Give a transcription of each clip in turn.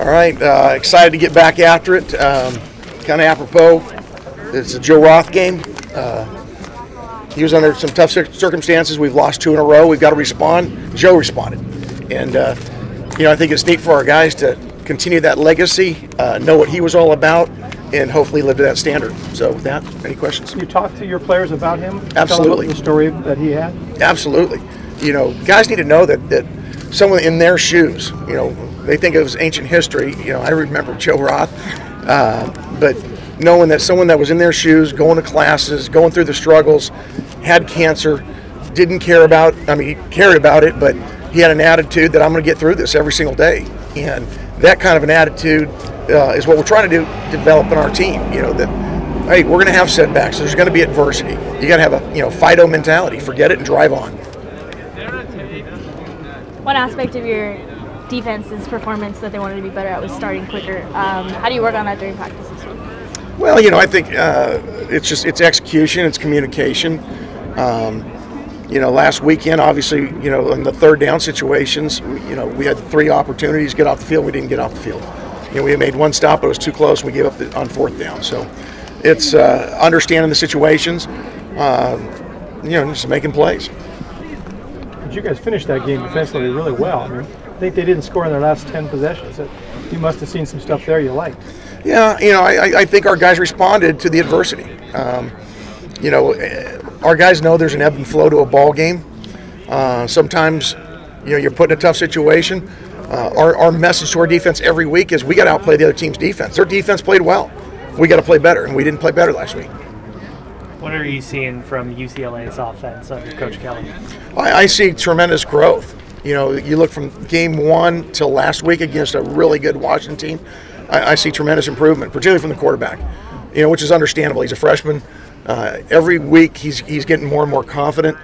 All right, excited to get back after it. Kind of apropos, it's a Joe Roth game. He was under some tough circumstances. We've lost 2 in a row. We've got to respond. Joe responded. And, I think it's neat for our guys to continue that legacy, know what he was all about, and hopefully live to that standard. So with that, any questions? You talk to your players about him? Absolutely. Tell them the story that he had? Absolutely. Guys need to know that someone in their shoes, they think it was ancient history. I remember Joe Roth, but knowing that someone that was in their shoes, going to classes, going through the struggles, had cancer, didn't care about, he cared about it, but he had an attitude that I'm going to get through this every single day. And that kind of an attitude is what we're trying to develop in our team. That, hey, we're going to have setbacks. There's going to be adversity. You got to have a Fido mentality. Forget it and drive on. One aspect of your defense's performance that they wanted to be better at was starting quicker. How do you work on that during practice this week? Well, I think it's execution, it's communication. Last weekend, obviously, in the third down situations, we had 3 opportunities to get off the field. We didn't get off the field. We had made 1 stop, but it was too close. We gave up on 4th down. So it's understanding the situations, just making plays. But you guys finished that game defensively really well. I think they didn't score in their last 10 possessions. You must have seen some stuff there you liked. Yeah, I think our guys responded to the adversity. Our guys know there's an ebb and flow to a ball game. Sometimes, you're put in a tough situation. Our message to our defense every week is we got to outplay the other team's defense. Their defense played well. We got to play better, and we didn't play better last week. What are you seeing from UCLA's offense under Coach Kelly? I see tremendous growth. You look from game 1 till last week against a really good Washington team. I see tremendous improvement, particularly from the quarterback, which is understandable. He's a freshman. Every week he's getting more and more confident.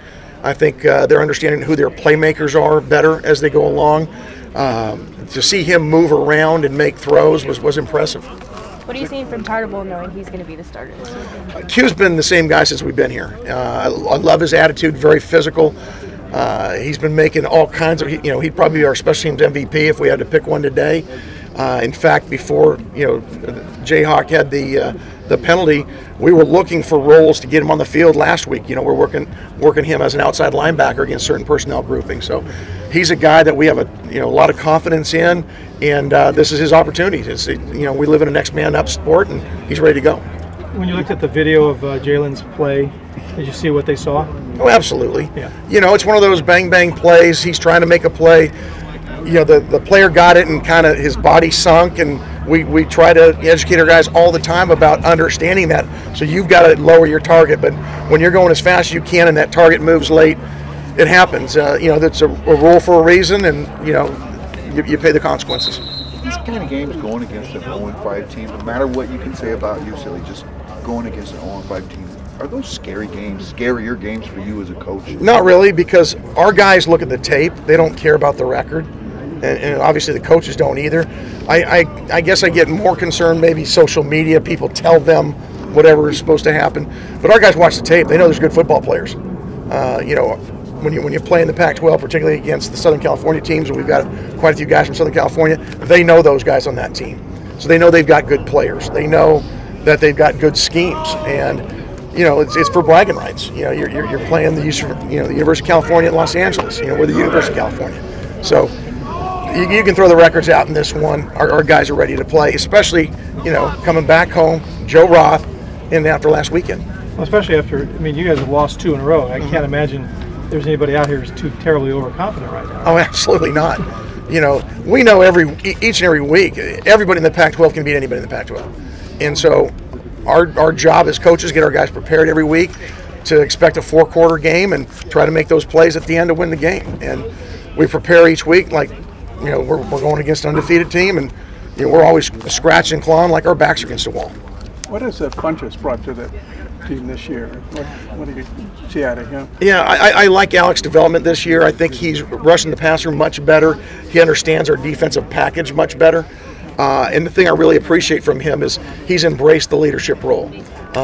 I think they're understanding who their playmakers are better as they go along. To see him move around and make throws was impressive. What are you seeing from Tartable knowing he's going to be the starter this week? Q's been the same guy since we've been here. I love his attitude, very physical. He's been making all kinds of, he'd probably be our special teams MVP if we had to pick one today. In fact, before, Jayhawk had the penalty, we were looking for roles to get him on the field last week. We're working him as an outside linebacker against certain personnel grouping. So he's a guy that we have a lot of confidence in, and this is his opportunity. We live in a next man up sport, and he's ready to go. When you looked at the video of Jalen's play, did you see what they saw? Oh, absolutely. Yeah. It's one of those bang plays. He's trying to make a play. The player got it and kind of his body sunk, and we try to educate our guys all the time about understanding that. So you've got to lower your target, but when you're going as fast as you can and that target moves late, it happens. That's a rule for a reason, and you pay the consequences. These kind of games going against an 0-5 team, no matter what you can say about UCLA, just going against an 0-5 team, are those scary games, scarier games for you as a coach? Not really, because our guys look at the tape. They don't care about the record. And obviously the coaches don't either. I guess I get more concerned, maybe social media, people tell them whatever is supposed to happen. But our guys watch the tape. They know there's good football players. When you play in the Pac-12, particularly against the Southern California teams, and we've got quite a few guys from Southern California, they know those guys on that team. So they know they've got good players. They know that they've got good schemes. And, it's for bragging rights. You're playing the University of California at Los Angeles. We're the University of California. So you can throw the records out in this one. Our guys are ready to play, especially, coming back home, Joe Roth, and after last weekend. Well, especially after, you guys have lost 2 in a row. I can't imagine there's anybody out here who's too terribly overconfident right now. Oh, absolutely not. We know each and every week, everybody in the Pac-12 can beat anybody in the Pac-12. And so our job as coaches, get our guys prepared every week to expect a 4-quarter game and try to make those plays at the end to win the game. And we prepare each week like, we're going against an undefeated team, and we're always scratching and clawing like our backs are against the wall. What has Funchess brought to the team this year? What do you see out of him? Yeah, I like Alex's development this year. I think he's rushing the passer much better. He understands our defensive package much better. And the thing I really appreciate from him is he's embraced the leadership role.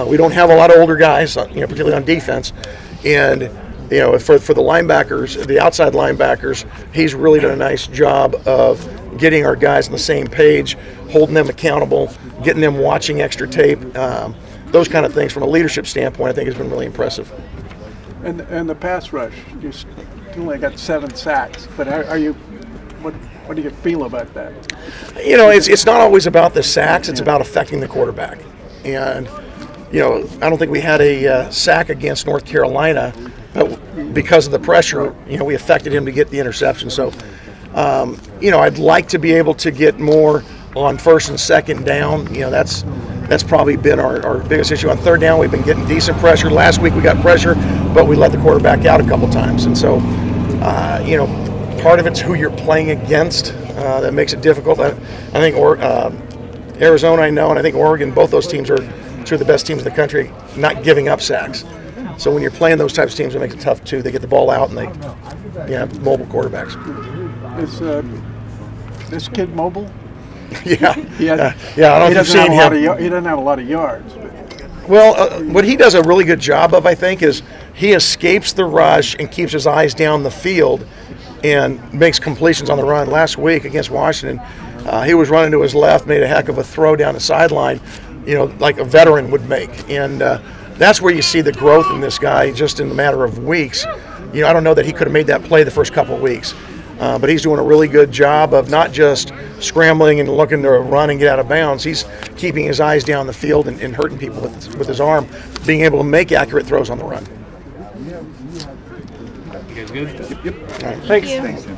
We don't have a lot of older guys, particularly on defense, and for the linebackers, the outside linebackers, he's really done a nice job of getting our guys on the same page, holding them accountable, getting them watching extra tape. Those kind of things from a leadership standpoint, I think has been really impressive. And the pass rush, you only got 7 sacks, but what do you feel about that? You know, it's not always about the sacks, it's about affecting the quarterback. And, you know, I don't think we had a sack against North Carolina, but because of the pressure, you know, we affected him to get the interception. So, you know, I'd like to be able to get more on first and second down. You know, that's probably been our biggest issue. On third down, we've been getting decent pressure. Last week we got pressure, but we let the quarterback out a couple times. And so, you know, part of it's who you're playing against that makes it difficult. I think Arizona, I know, and I think Oregon, both those teams are two of the best teams in the country, not giving up sacks. So when you're playing those types of teams, it makes it tough too. They get the ball out and they have mobile quarterbacks. Is this kid mobile? Yeah. Yeah, I don't know if you've seen him. He doesn't have a lot of yards. But. Well, what he does a really good job of, I think, is he escapes the rush and keeps his eyes down the field and makes completions on the run. Last week against Washington, he was running to his left, made a heck of a throw down the sideline, you know, like a veteran would make. And that's where you see the growth in this guy just in a matter of weeks. You know, I don't know that he could have made that play the first couple of weeks, but he's doing a really good job of not just scrambling and looking to run and get out of bounds. He's keeping his eyes down the field and hurting people with his arm, being able to make accurate throws on the run. You guys good? Yep. All right. Thanks. Thank you. Thanks, Tim.